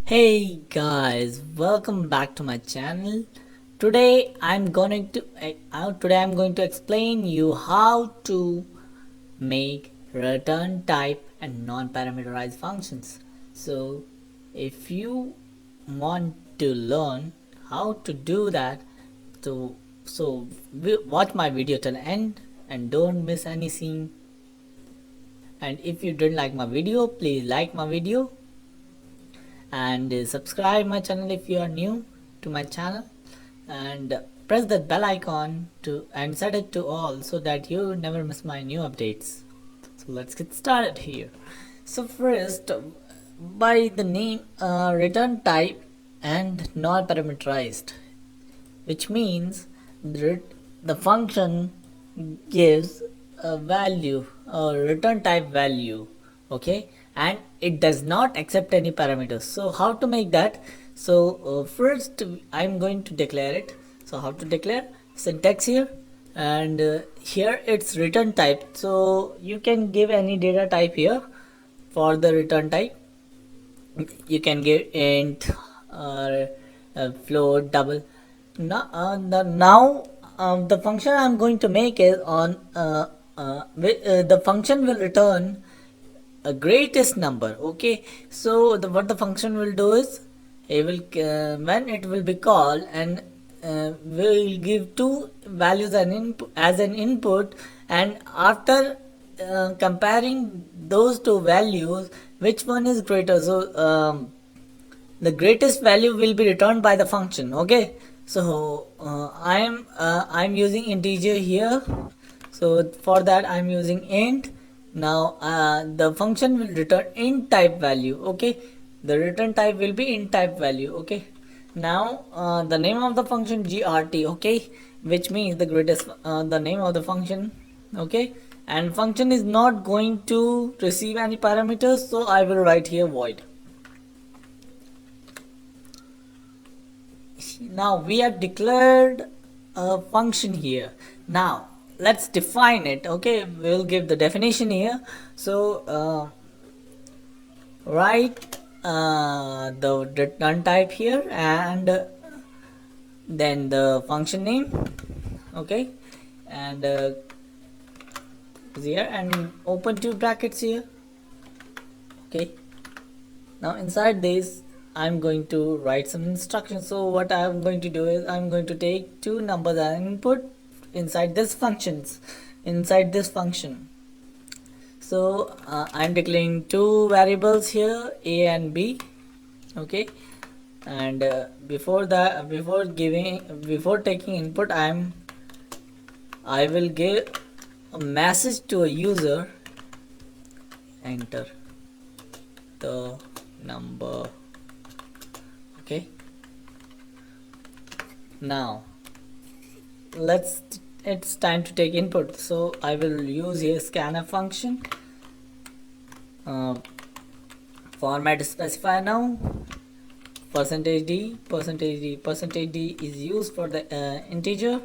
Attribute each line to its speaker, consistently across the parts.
Speaker 1: Hey guys, welcome back to my channel. Today I'm going to explain you how to make return type and non-parameterized functions. So if you want to learn how to do that, watch my video till end and don't miss any scene. And if you didn't like my video, please like my video and subscribe my channel if you are new to my channel, and press that bell icon to and set it to all so that you never miss my new updates. So let's get started here. So first, by the name return type and non-parameterized, which means the function gives a value, a return type value, okay, and it does not accept any parameters. So how to make that? So first I'm going to declare it. So how to declare? Syntax here, and here it's return type, so you can give any data type here. For the return type you can give int or float, double. Now the function I'm going to make is on the function will return a greatest number. Okay, so what the function will do is it will when it will be called, and will give two values as an input, and after comparing those two values, which one is greater. So the greatest value will be returned by the function. Okay, so I'm using integer here, so for that I'm using int. Now the function will return int type value. Okay, the return type will be int type value. Okay, now the name of the function grt. Okay, which means the greatest the name of the function. Okay, and function is not going to receive any parameters, so I will write here void. Now we have declared a function here. Now let's define it. Okay, we'll give the definition here. So write the return type here, and then the function name. Okay, and here, and open two brackets here. Okay, now inside this I'm going to write some instructions. So what I'm going to do is I'm going to take two numbers as input inside this function. So I'm declaring two variables here, a and b. Okay, and before taking input, I will give a message to a user. Enter the number. Okay, now it's time to take input. So I will use here scanf function. Format specify now. %d is used for the integer,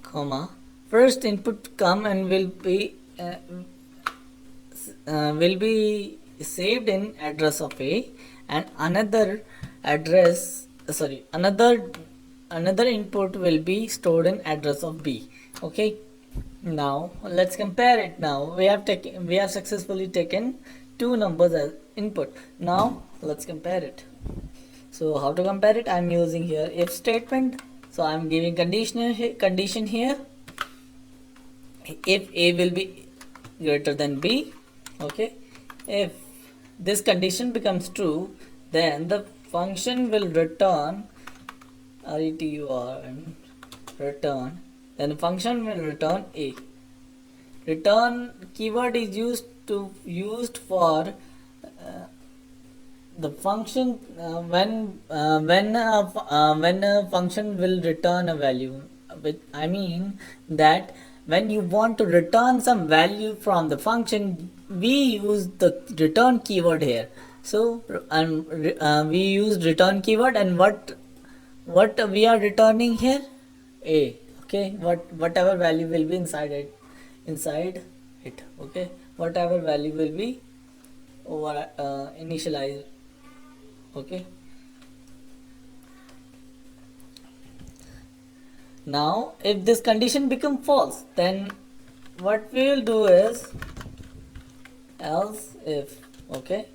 Speaker 1: comma, first input come and will be saved in address of a, and another input will be stored in address of b. Okay, now let's compare it. Now we have successfully taken two numbers as input. Now let's compare it. So how to compare it? I'm using here if statement. So I'm giving condition here. If a will be greater than b. Okay, if this condition becomes true, then the function will return return, then the function will return a. Return keyword is used for the function when a function will return a value. I mean that when you want to return some value from the function, we use the return keyword here. So we use return keyword, and what we are returning here, a. Okay, whatever value will be inside it. Okay, whatever value will be over initialized Okay, now if this condition become false, then what we will do is else if, okay,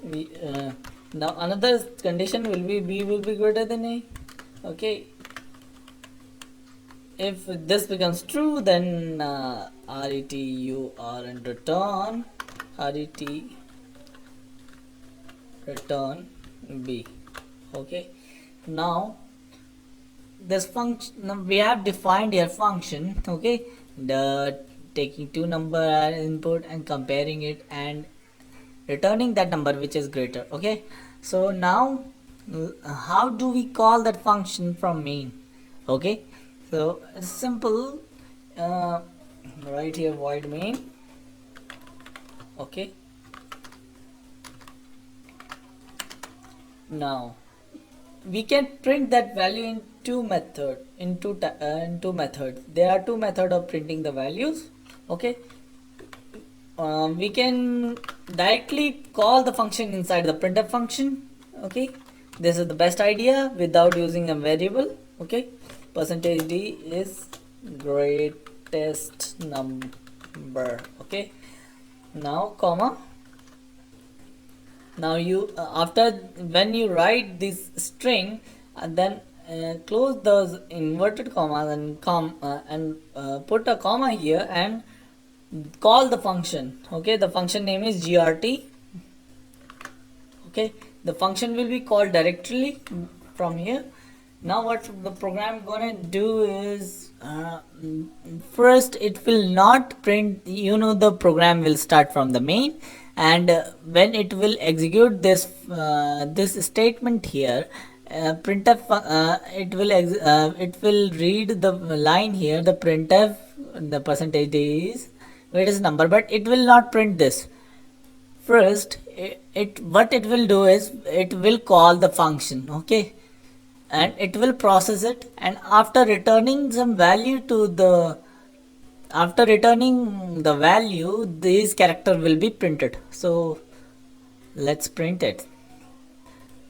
Speaker 1: we now another condition will be b will be greater than a. Okay, if this becomes true, then retur and return b. Okay, now this function we have defined here function. Okay, the taking two number as input and comparing it and returning that number which is greater. Okay, so now how do we call that function from main? Okay, so it's simple, right here void main. Okay, now we can print that value in two methods. There are two methods of printing the values. Okay, we can directly call the function inside the printf function. Okay, this is the best idea without using a variable. Okay, percentage d is greatest number. Okay, now comma. Now you after when you write this string, then close those inverted commas and put a comma here and call the function. Okay, the function name is grt. Okay, the function will be called directly from here. Now what the program gonna do is first it will not print, the program will start from the main, and when it will execute this this statement here, printf it will read the line here, the printf, the percentage is greatest number, but it will not print this. First what it will do is it will call the function. Okay, and it will process it, and after returning some value to the value, this character will be printed. So let's print it.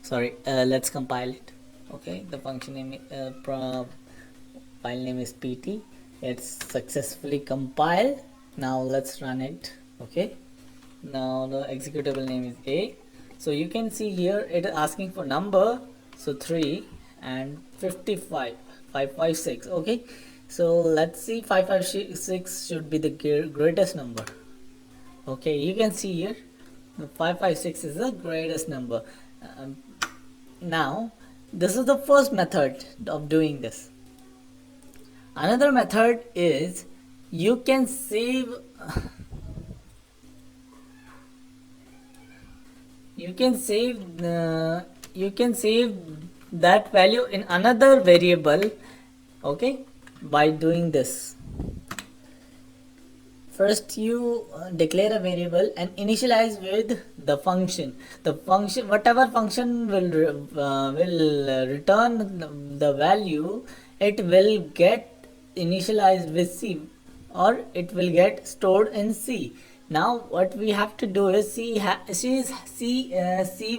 Speaker 1: Sorry, let's compile it. Okay, the function name file name is pt. It's successfully compiled. Now let's run it. Okay, now the executable name is a. So you can see here it is asking for number, so 3 and 55 556. Okay, so let's see, 556 should be the greatest number. Okay, you can see here the 556 is the greatest number. Now this is the first method of doing this. Another method is you can save you can save that value in another variable. Okay, by doing this, first you declare a variable and initialize with the function. The function, whatever function will return the value, it will get initialized with c, or it will get stored in c. Now what we have to do is c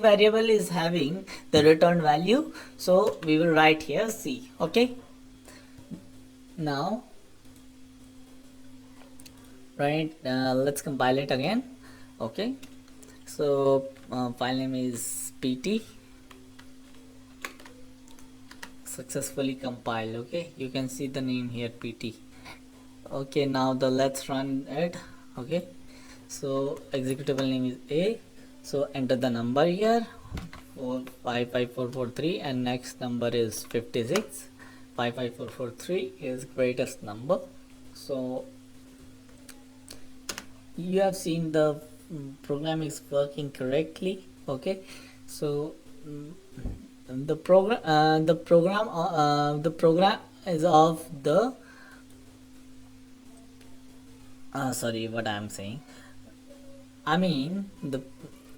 Speaker 1: variable is having the return value, so we will write here c. Okay, now let's compile it again. Okay, so file name is pt, successfully compiled. Okay, you can see the name here pt. Okay, now let's run it. Okay, so executable name is a, so enter the number here 555443, and next number is 56. 55443 is greatest number. So you have seen the program is working correctly. Okay, so the program is of the sorry, what I'm saying, I mean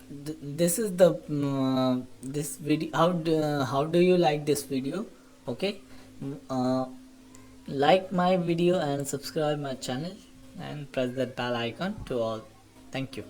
Speaker 1: this is the this video. How do you like this video? Okay, like my video and subscribe my channel and press that bell icon to all. Thank you.